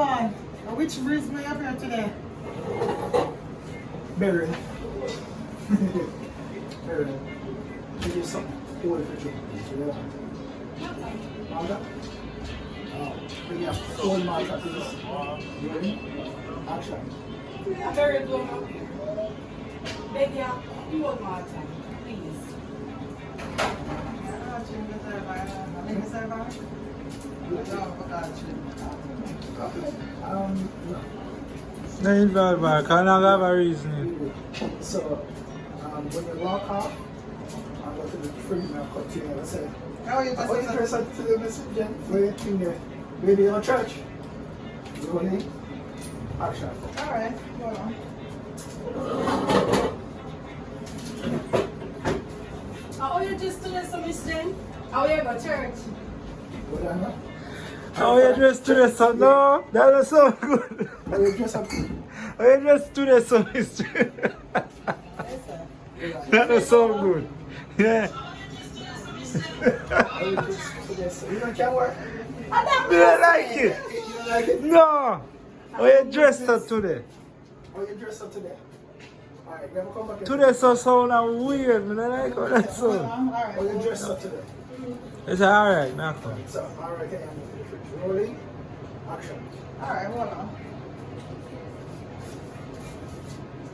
on. Which breeze may up here today? Berry. Berry. Give you something. Hold it for you. Malta? Bring your whole Malta, please. Ready? Action. Very good. Beg you, hold Malta, please. No involved, I can't have a reason. So, when you walk off, I'm going to the fridge and I'll cut to you and I say, How are you I want just to person to the message, where you think there? Maybe in a church. Rolling. Action. Alright, hold on. How you just doing some Christian? How you go to church? What I know? How you dressed today, son? No, that is so good. How you dress up? How you dressed today, son? That is so good. Yeah. How you dress today? So you don't care what? Do you like it? You don't like it? No. How you dressed up today? How you dress up today? Alright, never come back. Today so sound weird. I don't like how that sound. How you dress up today? It's alright, now come. So, alright, okay, I'm rolling. Action. Alright, hold on.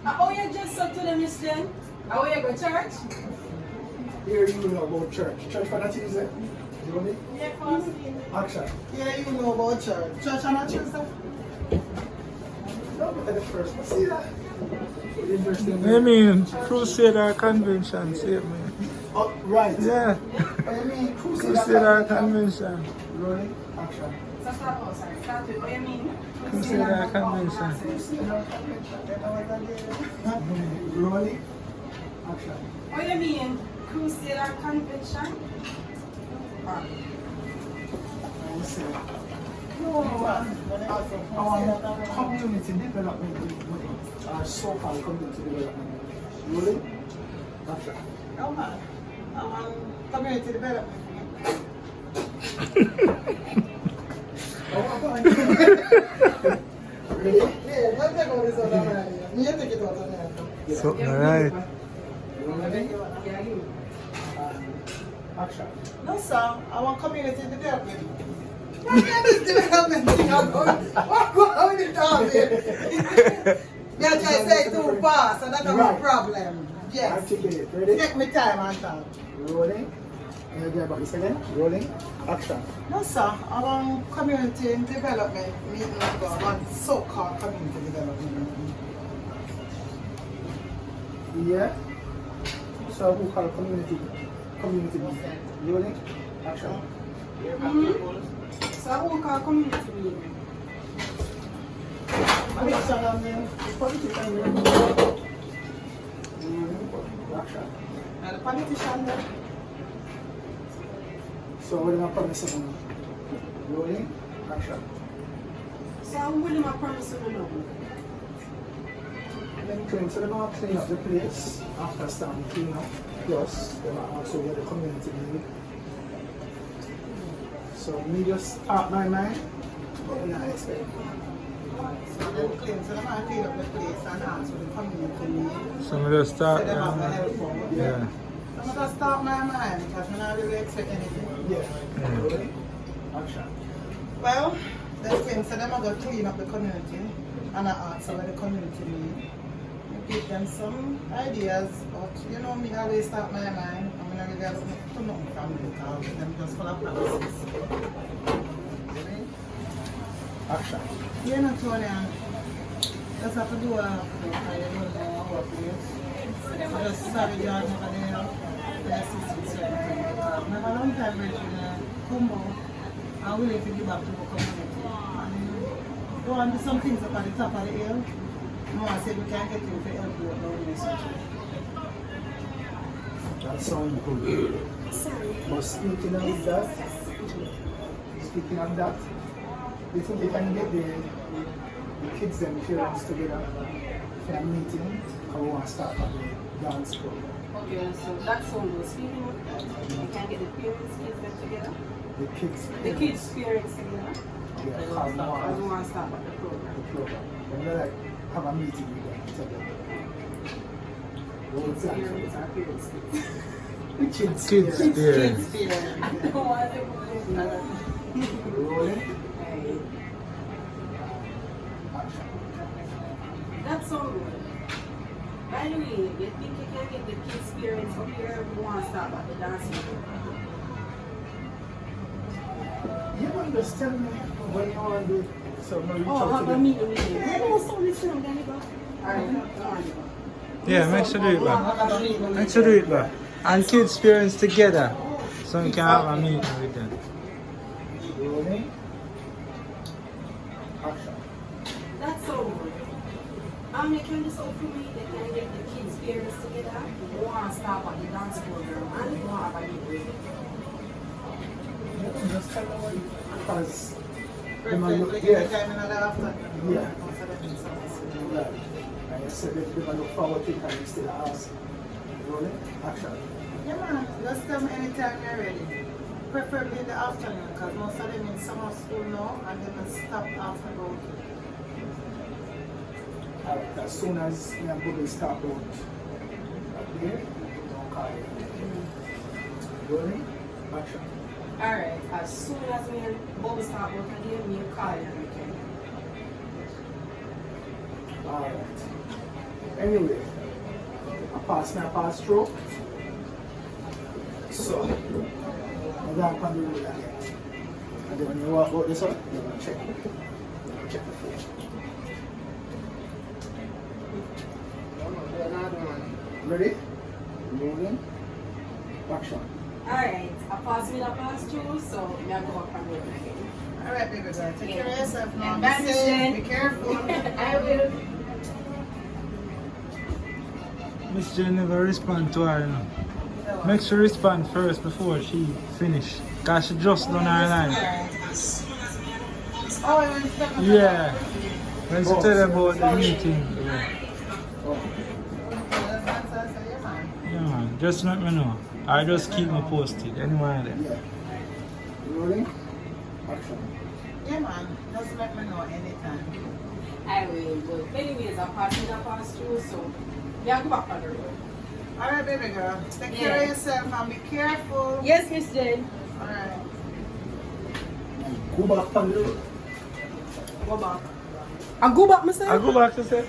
How you just up to the Christian? How you go to church? Here you know about church. Church for that Tuesday. Rolling. Yeah, first. Action. Yeah, you know about church. Church on a Tuesday? No, but the first one. See that? Interesting. I mean, Crusader Convention, see it, man. Oh, right. Yeah. I mean, Crusader Convention. Rolling. Action. So start, oh sorry, start with what you mean? Crusader Convention. Rolling. Action. What you mean? Crusader Convention? Our community development our so-called community development. Rolling. Action. Oh man. Community development. Ready? Yeah, let's take all this out of here. You take it out of here. Something right. Rolling. Yeah, you. Action. No, sir. I want community development. What kind of development thing I'm going? What going with it all here? You try to say it too fast, and that's my problem. Yes. Articulate. Ready? Take me time and talk. Rolling. And you get about this again. Rolling. Action. No, sir. I want community development meeting. I want so-called community development. Yeah. So who call community meeting? Rolling. Action. So who call community meeting? Action. Politician. Action. And the politician there. So what am I promising? Rolling. Action. So I'm willing to promise you no. Then clean. So they're going to clean up the place after starting clean up. Plus, they're going to also get the community need. So me just start my mind, but we're not expecting. So then clean. So they might clean up the place and ask for the community need. So we just So start. they have the help for. Yeah. So I'm going to start my mind because I'm not really expect anything. Yeah. Rolling. Action. Well, the thing, so them are going to clean up the community and I ask what the community need. Give them some ideas, but you know me always start my mind. I'm going to really look to nothing from it because them just full of promises. Action. You know, Tony, just have to do what I have to do because you don't know what it is. So just sorry you are never there. Let's see certain because I have a long time ready to come out and willing to give back to the community. And you want to do some things up at the top of the hill. No, I said we can't get you for help you down this. That sounds good. But speaking of that, you think you can get the kids and parents together for a meeting? How we want to start at the dance club? Okay, so that sounds good. Speaking of that, you can get the parents, kids them together. the kids. The kids' spirits together. Yeah, I cause don't want to stop at the program. the program. And they like have a meeting with them and tell them. What's that? Spirits are parents' kids. The kids. Kids Yeah. experience. I don't want to put it Rolling. Hey, Action. that's so good. By the way, you think you can get the kids' spirits up here? We want to stop at the dancing program. You understand me when you want to do so I'm gonna reach Oh, out have to a them. meeting with you. Oh, so listen, can you go? Alright, go on. Yeah, make sure do it back. Make sure do it back. And kids experience together. So we can have a meeting with them. Rolling. Action. That's so good. You can just open me, they can get the kids' parents together. We want to stop at the dance program and we want to have a meeting. You just tell them what because they might Preferably look, any yeah, time in the afternoon. Yeah. Most of them in summer. right. And you said they might look forward to it and you still ask. Rolling. Action. Yeah, man. Just tell me anytime you're ready. Preferably in the afternoon, because most of them in summer school now, and they will stop after about. Alright, as soon as me and Bobby start out here, don't call you. Rolling. Action. Alright, as soon as me and Bobby start working here, me and call you and we can. Alright. Anyway, I pass through. So, I go up on the road again. And then when you walk out this way, you're going to check. Check the phone. Ready? Rolling. Action. Alright, I pass through, so me I go up and work again. Alright, baby girl. Take care of yourself now. Yeah, Be bye, safe. Miss Be careful. I will. Miss Jen never respond to her, you know. Make sure respond first before she finish. Cause she just done her line. Oh, you want to step on the Yeah. When she tell about the meeting. Yeah. Oh. That's what I say, yeah, man. Yeah man, just let me know. I just keep me posted. Anywhere there. Yeah. Rolling. Action. Yeah, man. Just let me know anytime. I will, but anyways, I pass through, so me I go back on the road. Alright, baby girl. Take care of yourself and be careful. Yes, Miss Jane. Alright. Go back on the road. Go back. I go back myself. I go back to say.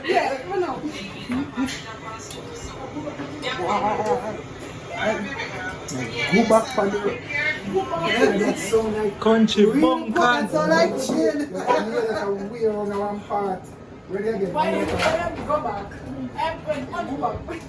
Yeah, come on. Go back on the road. That sound like Country really bumpkin. That's all I chill. You can hear like a wheel on one part. Ready again. Why don't you go back? I'm go back.